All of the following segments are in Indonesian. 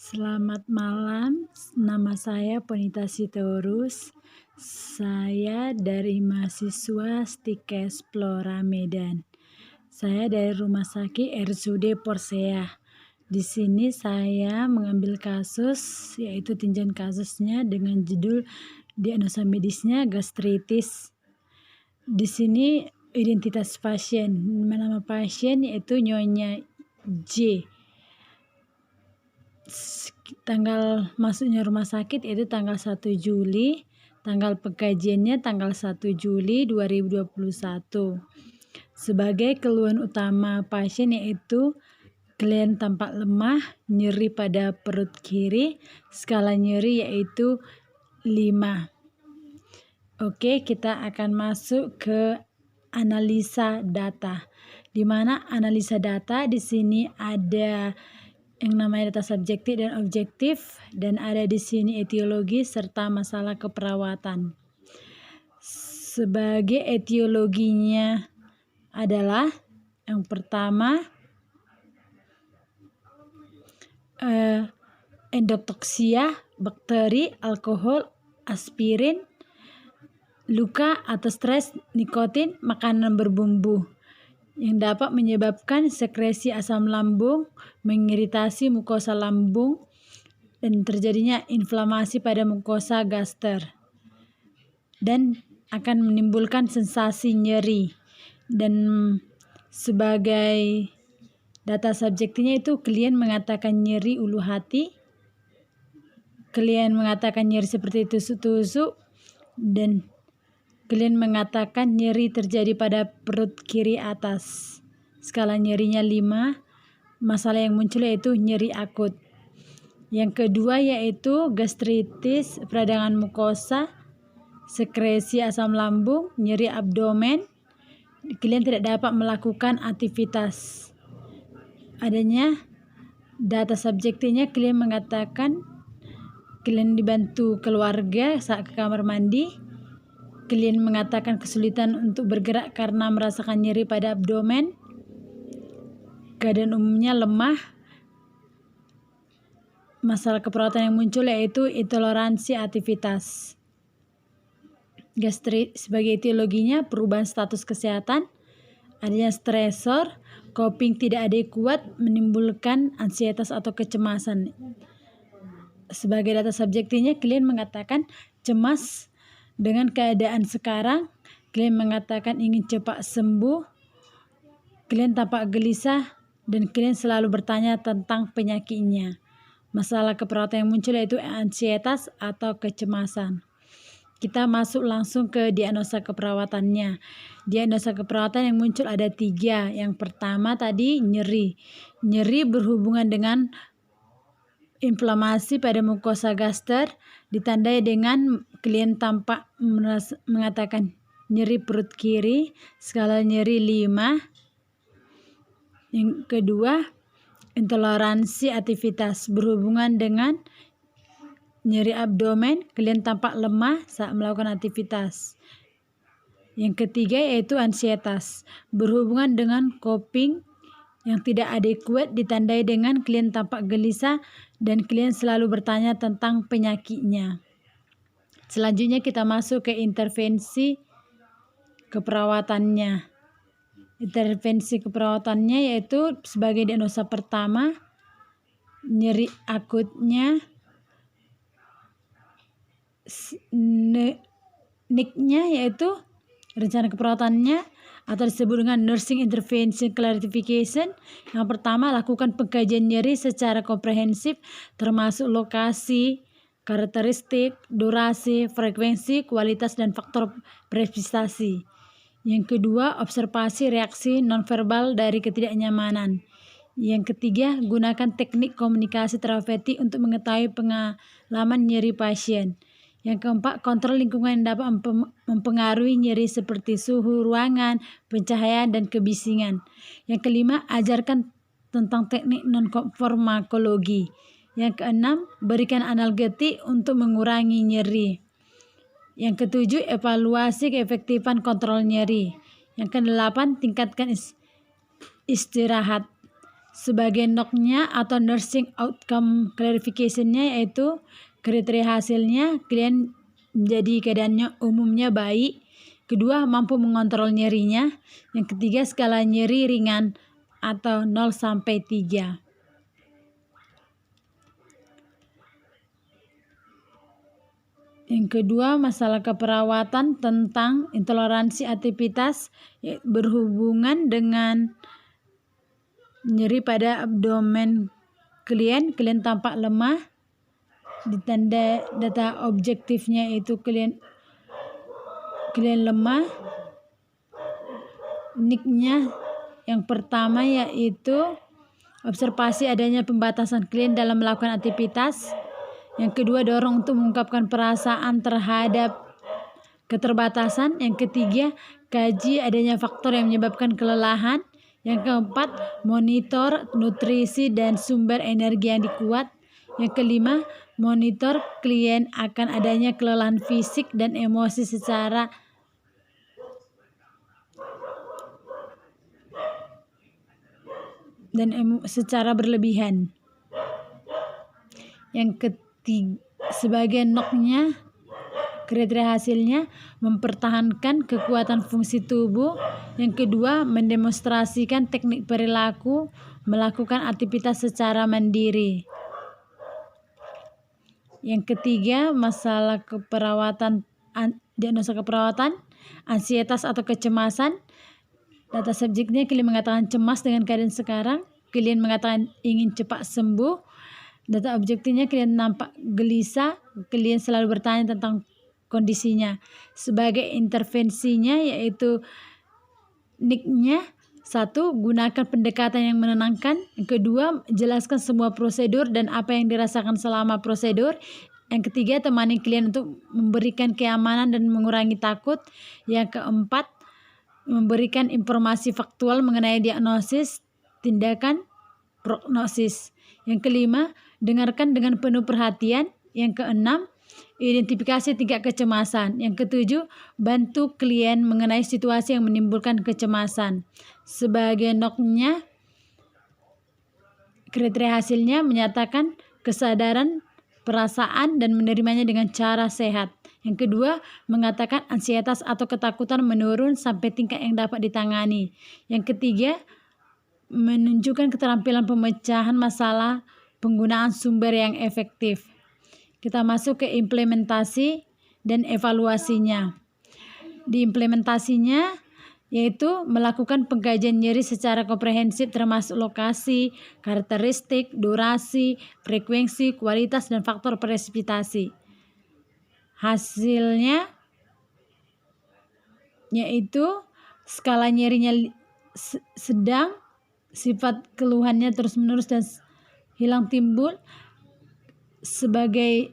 Selamat malam, nama saya Ponita Sitorus. Saya dari mahasiswa Stikes Flora Medan. Saya dari Rumah Sakit RSUD Porsea. Di sini saya mengambil kasus, yaitu tinjauan kasusnya dengan judul diagnosa medisnya gastritis. Di sini identitas pasien, nama pasien yaitu Nyonya J. Tanggal masuknya rumah sakit yaitu tanggal 1 Juli, tanggal pengkajiannya tanggal 1 Juli 2021. Sebagai keluhan utama pasien yaitu keluhan tampak lemah, nyeri pada perut kiri, skala nyeri yaitu 5. Oke, kita akan masuk ke analisa data. Di mana analisa data di sini ada yang namanya data subjektif dan objektif, dan ada di sini etiologi serta masalah keperawatan. Sebagai etiologinya adalah yang pertama endotoksia, bakteri, alkohol, aspirin, luka atau stres, nikotin, makanan berbumbu yang dapat menyebabkan sekresi asam lambung, mengiritasi mukosa lambung, dan terjadinya inflamasi pada mukosa gaster, dan akan menimbulkan sensasi nyeri. Dan sebagai data subjektifnya itu klien mengatakan nyeri ulu hati, klien mengatakan nyeri seperti tusuk-tusuk, dan klien mengatakan nyeri terjadi pada perut kiri atas. Skala nyerinya 5. Masalah yang muncul yaitu nyeri akut. Yang kedua yaitu gastritis, peradangan mukosa, sekresi asam lambung, nyeri abdomen. Klien tidak dapat melakukan aktivitas. Adanya data subjektifnya, klien mengatakan klien dibantu keluarga saat ke kamar mandi. Klien mengatakan kesulitan untuk bergerak karena merasakan nyeri pada abdomen. Keadaan umumnya lemah. Masalah keperawatan yang muncul yaitu intoleransi aktivitas. Gastrit sebagai etiologinya perubahan status kesehatan, adanya stresor, coping tidak adekuat, menimbulkan ansietas atau kecemasan. Sebagai data subjektifnya, klien mengatakan cemas dengan keadaan sekarang. Klien mengatakan ingin cepat sembuh. Klien tampak gelisah dan klien selalu bertanya tentang penyakitnya. Masalah keperawatan yang muncul yaitu ansietas atau kecemasan. Kita masuk langsung ke diagnosa keperawatannya. Diagnosa keperawatan yang muncul ada 3. Yang pertama tadi nyeri. Nyeri berhubungan dengan inflamasi pada mukosa gaster, ditandai dengan klien tampak mengatakan nyeri perut kiri, skala nyeri 5. Yang kedua, intoleransi aktivitas berhubungan dengan nyeri abdomen, klien tampak lemah saat melakukan aktivitas. Yang ketiga yaitu ansietas berhubungan dengan coping yang tidak adekuat, ditandai dengan klien tampak gelisah dan klien selalu bertanya tentang penyakitnya. Selanjutnya kita masuk ke intervensi keperawatannya. Intervensi keperawatannya yaitu sebagai diagnosa pertama nyeri akutnya, NIC-nya yaitu rencana keperawatannya atau disebut dengan Nursing Intervention Clarification. Yang pertama, lakukan pengkajian nyeri secara komprehensif termasuk lokasi, karakteristik, durasi, frekuensi, kualitas, dan faktor prestasi. Yang kedua, observasi reaksi nonverbal dari ketidaknyamanan. Yang ketiga, gunakan teknik komunikasi terapeutik untuk mengetahui pengalaman nyeri pasien. Yang keempat, kontrol lingkungan yang dapat mempengaruhi nyeri seperti suhu ruangan, pencahayaan, dan kebisingan. Yang kelima, ajarkan tentang teknik non-farmakologi. Yang keenam, berikan analgetik untuk mengurangi nyeri. Yang ketujuh, evaluasi keefektifan kontrol nyeri. Yang kedelapan, tingkatkan istirahat. Sebagai NOC-nya atau Nursing Outcome Clarification-nya, yaitu kriteria hasilnya klien menjadi keadaannya umumnya baik. Kedua, mampu mengontrol nyerinya. Yang ketiga, skala nyeri ringan atau 0 sampai 3. Yang kedua, masalah keperawatan tentang intoleransi aktivitas berhubungan dengan nyeri pada abdomen klien tampak lemah. Ditanda data objektifnya itu klien lemah. NIC-nya yang pertama yaitu observasi adanya pembatasan klien dalam melakukan aktivitas. Yang kedua, dorong untuk mengungkapkan perasaan terhadap keterbatasan. Yang ketiga, kaji adanya faktor yang menyebabkan kelelahan. Yang keempat, monitor nutrisi dan sumber energi yang dikuat. Yang kelima, monitor klien akan adanya kelelahan fisik dan emosi secara berlebihan. Yang ketiga, sebagai NOC-nya, kriteria hasilnya mempertahankan kekuatan fungsi tubuh. Yang kedua, mendemonstrasikan teknik perilaku melakukan aktivitas secara mandiri. Yang ketiga, masalah keperawatan, diagnosa keperawatan, ansietas atau kecemasan. Data subjeknya, klien mengatakan cemas dengan keadaan sekarang. Klien mengatakan ingin cepat sembuh. Data objektifnya, klien nampak gelisah. Klien selalu bertanya tentang kondisinya. Sebagai intervensinya yaitu NIC-nya, 1. Gunakan pendekatan yang menenangkan. Yang kedua, jelaskan semua prosedur dan apa yang dirasakan selama prosedur. Yang ketiga, temani klien untuk memberikan keamanan dan mengurangi takut. Yang keempat, memberikan informasi faktual mengenai diagnosis, tindakan, prognosis. Yang kelima, dengarkan dengan penuh perhatian. Yang keenam, identifikasi tingkat kecemasan. Yang ketujuh, bantu klien mengenai situasi yang menimbulkan kecemasan. Sebagai NOC-nya, kriteria hasilnya menyatakan kesadaran, perasaan, dan menerimanya dengan cara sehat. Yang kedua, mengatakan ansietas atau ketakutan menurun sampai tingkat yang dapat ditangani. Yang ketiga, menunjukkan keterampilan pemecahan masalah, penggunaan sumber yang efektif. Kita masuk ke implementasi dan evaluasinya. Di implementasinya yaitu melakukan pengkajian nyeri secara komprehensif termasuk lokasi, karakteristik, durasi, frekuensi, kualitas, dan faktor presipitasi. Hasilnya yaitu skala nyerinya sedang, sifat keluhannya terus-menerus dan hilang timbul. Sebagai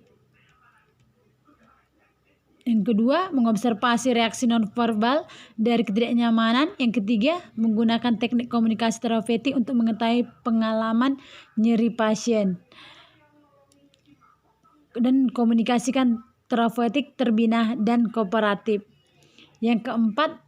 yang kedua, mengobservasi reaksi nonverbal dari ketidaknyamanan. Yang ketiga, menggunakan teknik komunikasi terapeutik untuk mengetahui pengalaman nyeri pasien dan komunikasikan terapeutik terbina dan kooperatif. Yang keempat,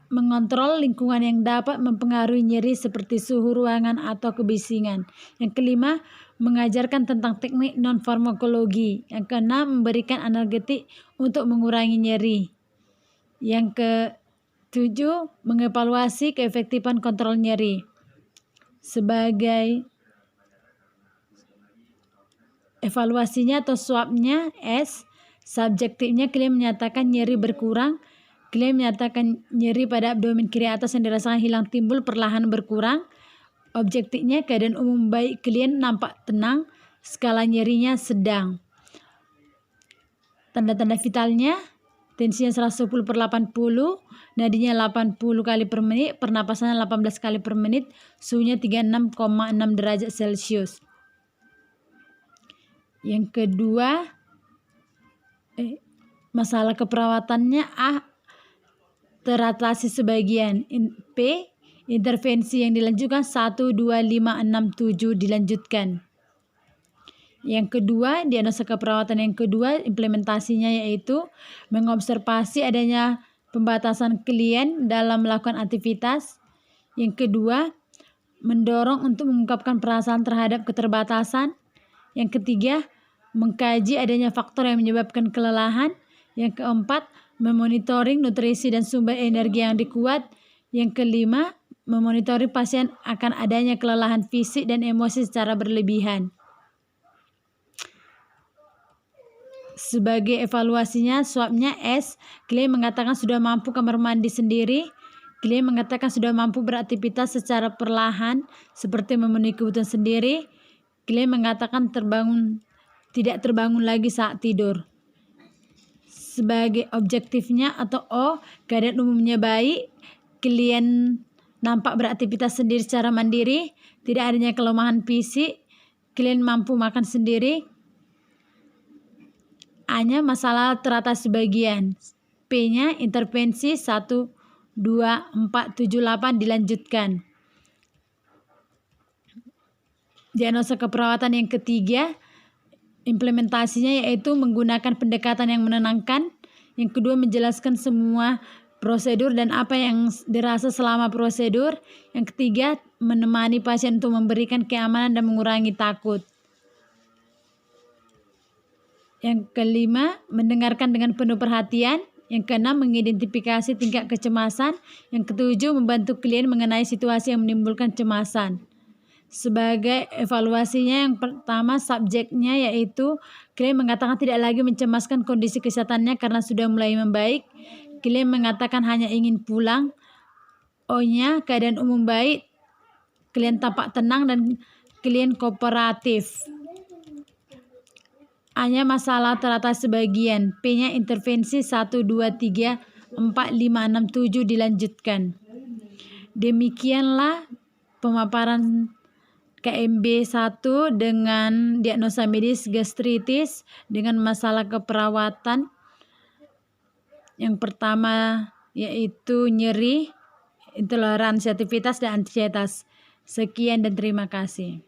mengontrol lingkungan yang dapat mempengaruhi nyeri seperti suhu ruangan atau kebisingan. Yang kelima, mengajarkan tentang teknik non-farmakologi. Yang keenam, memberikan analgetik untuk mengurangi nyeri. Yang ketujuh, mengevaluasi keefektifan kontrol nyeri. Sebagai evaluasinya atau swabnya, S. Subjektifnya, klien menyatakan nyeri berkurang. Klien menyatakan nyeri pada abdomen kiri atas yang dirasakan hilang timbul perlahan berkurang. Objektifnya, keadaan umum baik klien nampak tenang, skala nyerinya sedang. Tanda-tanda vitalnya, tensinya 110/80, nadinya 80 kali per menit, pernapasannya 18 kali per menit, suhunya 36,6 derajat Celcius. Yang kedua, masalah keperawatannya A. Teratasi sebagian. P. Intervensi yang dilanjutkan 1, 2, 5, 6, 7 dilanjutkan. Yang kedua, diagnosa keperawatan yang kedua, implementasinya yaitu mengobservasi adanya pembatasan klien dalam melakukan aktivitas. Yang kedua, mendorong untuk mengungkapkan perasaan terhadap keterbatasan. Yang ketiga, mengkaji adanya faktor yang menyebabkan kelelahan. Yang keempat, memonitoring nutrisi dan sumber energi yang dikuat. Yang kelima, memonitori pasien akan adanya kelelahan fisik dan emosi secara berlebihan. Sebagai evaluasinya, swabnya S, klien mengatakan sudah mampu kamar mandi sendiri. Klien mengatakan sudah mampu beraktivitas secara perlahan, seperti memenuhi kebutuhan sendiri. Klien mengatakan tidak terbangun lagi saat tidur. Sebagai objektifnya atau O, keadaan umumnya baik. Klien nampak beraktivitas sendiri secara mandiri, tidak adanya kelemahan fisik. Klien mampu makan sendiri. A-nya masalah teratas sebagian. P-nya intervensi 1, 2, 4, 7, 8 dilanjutkan. Diagnosa keperawatan yang ketiga, implementasinya yaitu menggunakan pendekatan yang menenangkan. Yang kedua, menjelaskan semua prosedur dan apa yang dirasa selama prosedur. Yang ketiga, menemani pasien untuk memberikan keamanan dan mengurangi takut. Yang kelima, mendengarkan dengan penuh perhatian. Yang keenam, mengidentifikasi tingkat kecemasan. Yang ketujuh, membantu klien mengenai situasi yang menimbulkan kecemasan. Sebagai evaluasinya, yang pertama subjeknya yaitu klien mengatakan tidak lagi mencemaskan kondisi kesehatannya karena sudah mulai membaik. Klien mengatakan hanya ingin pulang. O-nya keadaan umum baik. Klien tampak tenang dan klien kooperatif. A-nya masalah teratas sebagian. P-nya intervensi 1, 2, 3, 4, 5, 6, 7 dilanjutkan. Demikianlah pemaparan KMB 1 dengan diagnosa medis gastritis dengan masalah keperawatan. Yang pertama yaitu nyeri, intoleransi aktivitas dan ansietas. Sekian dan terima kasih.